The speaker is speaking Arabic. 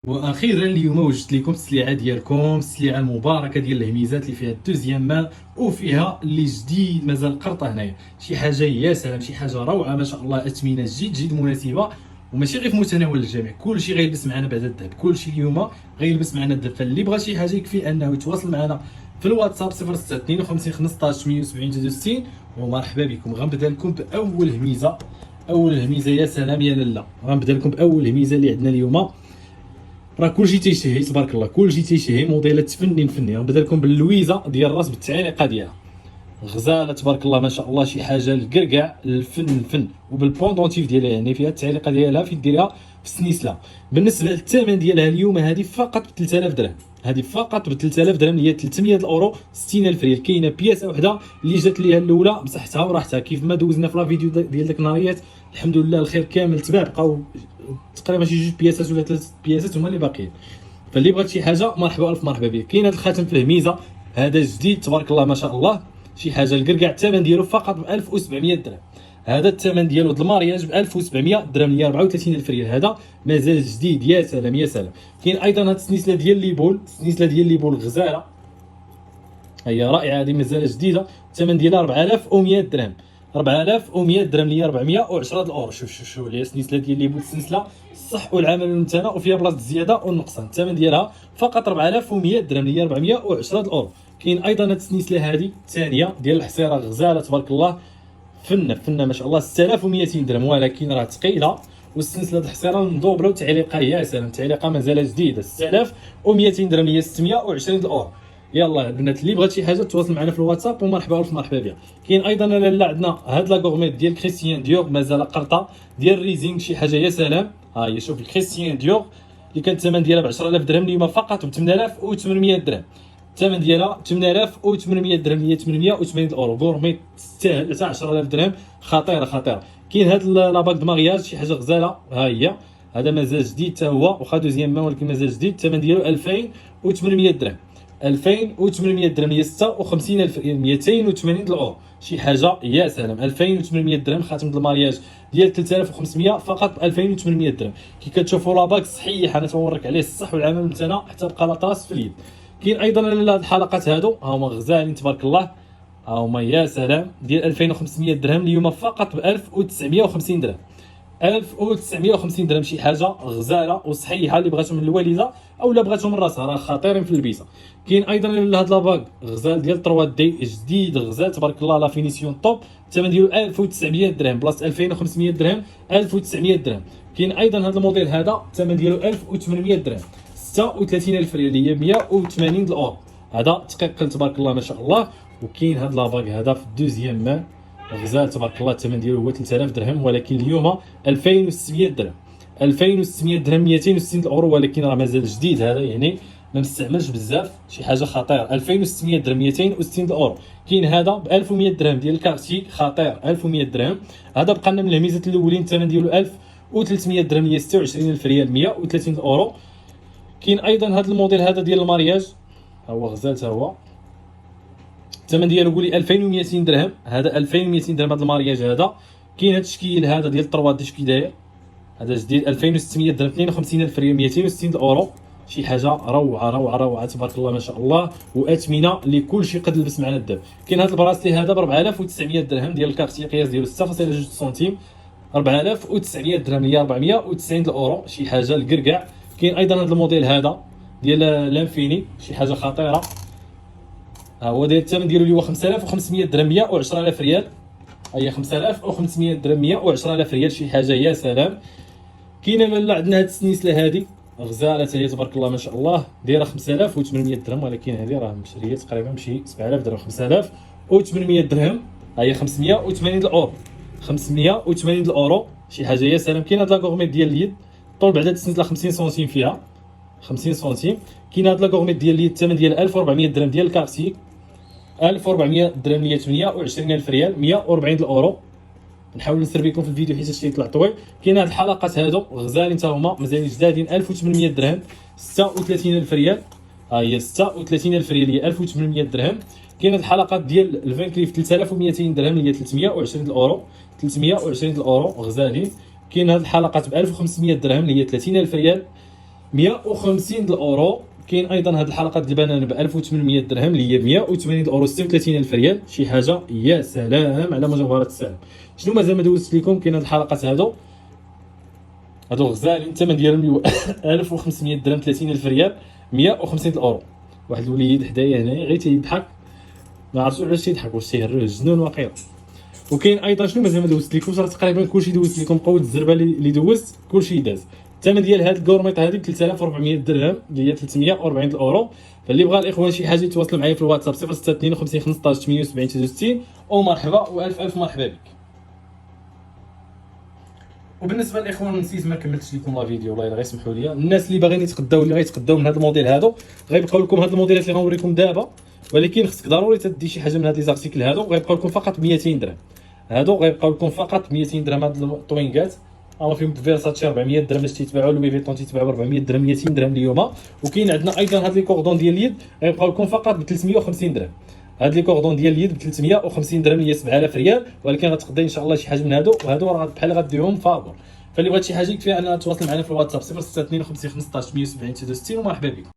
واخيرا اليوم وجدت لكم السلعه ديالكم، السلعه المباركه ديال الهميزات اللي فيها الدوزيام مان وفيها اللي جديد مازال قرطه هنايا. شي حاجه يا سلام، شي حاجه روعه ما شاء الله، اثمنه جد مناسبه وماشي غير في متناول الجميع. كلشي غيلبس معنا بعد الذهب، كلشي اليوم غيلبس معنا الذهب. فاللي بغى شي حاجه يكفي انه يتواصل معنا في الواتساب 06 52 15 170 63 ومرحبا بكم. غنبدا لكم باول هميزه. اول هميزه يا سلام يا لاله، غنبدا لكم باول هميزه اللي عندنا اليوم. راه كلشي تيشهي تبارك الله، كلشي تيشهي موديلات فنين. غنبدا لكم باللويزه ديال الراس بالتعليقه ديالها، غزاله تبارك الله ما شاء الله، شي حاجه الكركاع الفن وبالبوندونتيف ديالها، يعني فيها التعليقه ديالها في ديرها في السنيسله. بالنسبه للثمن ديالها اليوم هذه فقط ب 3000 درهم، هذه فقط ب 3000 درهم اللي هي 300 الاورو 60000 ريال. كاينه بياسه وحده اللي جات ليها الاولى مسحتها وراحتها، كيف ما دوزنا في لا فيديو ديال داك النهاريات. الحمد لله الخير كامل تباع، بقاو تقريبا شي جوج بياسات ولا ثلاث بياسات هما اللي باقيين. فاللي بغات شي حاجه مرحبا الف مرحبا به. كاين هذا الخاتم في الهميزه، هذا جديد تبارك الله ما شاء الله، شي حاجه الكركاع. الثمن ديالو فقط ب 1700 درهم. هذا الثمن ديالو د المارياج ب 1700 درهم، اللي 34000 ريال. هذا مازال جديد يا سلام يا سلام. كاين ايضا هذه السنيسله ديال ليبول، السنيسله ديال ليبول غزاله، هي رائعه، هذه مازال جديده. الثمن ديالها 4100 درهم، 4100 درهم اللي هي 410 الاورو. شوف عليها السنيسله ديال ليبول، السنسله الصح والعمل والمتانه وفيها بلاصه الزياده والنقصان. الثمن ديالها فقط 4100 درهم اللي هي 410 الاورو. كاين ايضا هذه السنيسله هذه الثانيه ديال الحصيره غزاله تبارك الله، فنه ما شاء الله، 6200 درهم، ولكن راه ثقيله. والسلسله د الحصيره مدوبله وتعليقه يا سلام، تعليقه مازال جديده، 6200 درهم اللي هي 620 الاورو. يلا البنات اللي بغات شي حاجه تواصل معنا في الواتساب ومرحبا الف مرحبا بها. كاين ايضا لاله عندنا هاد لا غورميت ديال كريستيان ديور، مازال قرطه ديال ريزينغ، شي حاجه يا سلام. ها هي شوف الكريستيان ديور اللي كان الثمن ديالها ب 10000 درهم، اليوم فقط ب 8800 درهم. الثمن ديالها 8800 درهم اللي هي 880 الاورو. غورميت تستاهل حتى 10000 درهم، خطيره. كاين هاد لاباك د مارياج، شي حاجه غزاله، ها هي هذا مازال جديد حتى هو، واخا دوزيام مان ولكن مازال جديد. الثمن ديالو 2800 درهم، 2800 درهم هي 56000 ريال، 280 الاورو. شي حاجه يا سلام، 2800 درهم. خاتم د المارياج ديال 3500 فقط ب 2800 درهم. كي كتشوفوا لاباك صحيح، انا تنورك عليه الصح والعمل المتانه حتى بقى لاطاس في اليد. كاين ايضا هاد الحلقات هادو ها هما غزالين تبارك الله، ها هما يا سلام ديال 2500 درهم، اليوم فقط ب 1950 درهم، 1950 درهم. شي حاجه غزاله وصحيحه اللي بغاتهم من الوالده او لا بغاتهم من راسها، راه خطيرين في البيسه. كاين ايضا هاد لاباك غزال ديال 3 دي جديد غزال تبارك الله، لا فينيسيون طوب. الثمن ديالو 1900 درهم بلاصه 2500 درهم، 1900 درهم. كاين ايضا هذا الموديل هذا الثمن ديالو 1800 درهم، 36000 ريال اللي هي 180 الاورو. هذا تقيق تبارك الله ما شاء الله. وكاين هاد لاباك هذا في الدوزيام مان غزال تبارك الله، الثمن ديالو هو 3000 درهم، ولكن اليوم 2600 درهم، 2600 درهم، 260 الاورو، ولكن راه مازال جديد هذا، يعني ما مستعملش بزاف، شي حاجه خطيره. 2600 درهم، 260 الاورو. كاين هذا ب 1100 درهم ديال الكارتي، خطير، 1100 درهم. هذا بقى لنا من الهميزات الاولين، الثمن ديالو 1300 درهم، هي 26000 ريال، 130 الاورو. كاين ايضا هذا الموديل هذا ديال المارياج، ها هو غزال حتى هو، الثمن ديالو قولي 2200 درهم، هذا 2200 درهم هذا المارياج هذا. كاين هذا الشكل هذا ديال 3 دي كي داير، هذا جديد 2600 درهم، 52000 ريال، 260 الاورو. شي حاجه روعه تبارك الله ما شاء الله، واثمنه لكلشي قد لبس معنا الذهب. كاين هذا البراسلي هذا ب 4900 درهم ديال الكارتي، قياس ديالو 6.2 سنتيم، 4900 درهم هي 490 الاورو. شي حاجه الكركاع. كاين ايضا هذا الموديل هذا ديال لانفيني، شي حاجه خطيره، ها هو داير الثمن ديالو اللي هو 5500 درهم، 110000 ريال. هي 5500 درهم، 110000 ريال. شي حاجه يا سلام. كاينه لاله عندنا هاد السنيسله هادي غزاله حتى هي تبارك الله ما شاء الله، دايره 5800 درهم، ولكن هذه راه مشريه تقريبا بشي 7000 درهم، 5800 درهم. ها هي 580 الاورو، 580 الاورو. شي حاجه يا سلام. كاين هاد لا غورميت ديال اليد، طول بعدا السنسله 50 سنتيم فيها، 50 سنتيم. كاين هاد لا غورميت ديال اليد، الثمن ديال 1400 درهم ديال الكارتي، 1400 درهم هي 28000 ريال، 140 الاورو. نحاول نسرب لكم في الفيديو حيت هادشي يطلع طويل. كاين هاد الحلقات هادو غزالين حتى هما، مازال جدادين، 1800 درهم، 36000 ريال. ها هي 36000 ريال هي 1800 درهم. كاين هاد الحلقات ديال الفان كليف 3200 درهم اللي هي 320 الاورو، 320 الاورو غزالين. كاين هاد الحلقات ب 1500 درهم اللي هي 30000 ريال، 150 الاورو. كاين ايضا هاد الحلقه ديال البنان ب 1800 درهم اللي هي 180 الاورو 36000 ريال. شي حاجه يا سلام على مجوهرات السلام. شنو مازال ما دوزت لكم؟ كاين هاد الحلقات هادو غزالين، الثمن ديالهم هو 1500 درهم 30000 ريال 150 الاورو. واحد الوليد حدايا هنايا غير تيضحك، ما عرفتش علاش تيضحك، واش تيهرج جنون واقيلا. وكاين ايضا شنو مازال ما دوزت لكم، راه تقريبا كلشي دوزت لكم، قوه الزربه اللي دوزت كلشي داز. الثمن ديال هاد الكورميط هادي ب 3400 درهم اللي هي 340 الاورو. فاللي بغى الاخوان شي حاجه يتواصلوا معايا في الواتساب 0652 15 78 63 ومرحبا والف الف مرحبا بك. وبالنسبه للاخوان نسيت ما كملتش لكم لا فيديو، والله غير سمحوا لي. الناس اللي باغيين يتقداو اللي غيتقداو من هذا الموديل هادو غيبقاو لكم هاد الموديلات اللي غنوريكم دابا، ولكن خصك ضروري تدي شي حاجه من هاد لي زارتيكل هادو. غيبقاو لكم فقط 200 درهم هادو، غيبقاو لكم فقط 200 درهم. هاد الطوينكات راه فيهم فيرساتشي 400 درهم باش تيتباعوا، لوي فيتون تيتباعوا ب 400 درهم 200 درهم اليوم. وكاين عندنا ايضا هاد لي كوردون ديال اليد غيبقاو لكم فقط ب 350 درهم. هاد لي كوردون ديال اليد ب 350 درهم اللي هي 7000 ريال، ولكن غتقدر ان شاء الله شي حاجه من هادو، وهادو راه بحال غديهم فابور. فاللي بغات شي حاجه يكفي انها تواصل معنا في الواتساب 0652 15 170 63 ومرحبا بكم.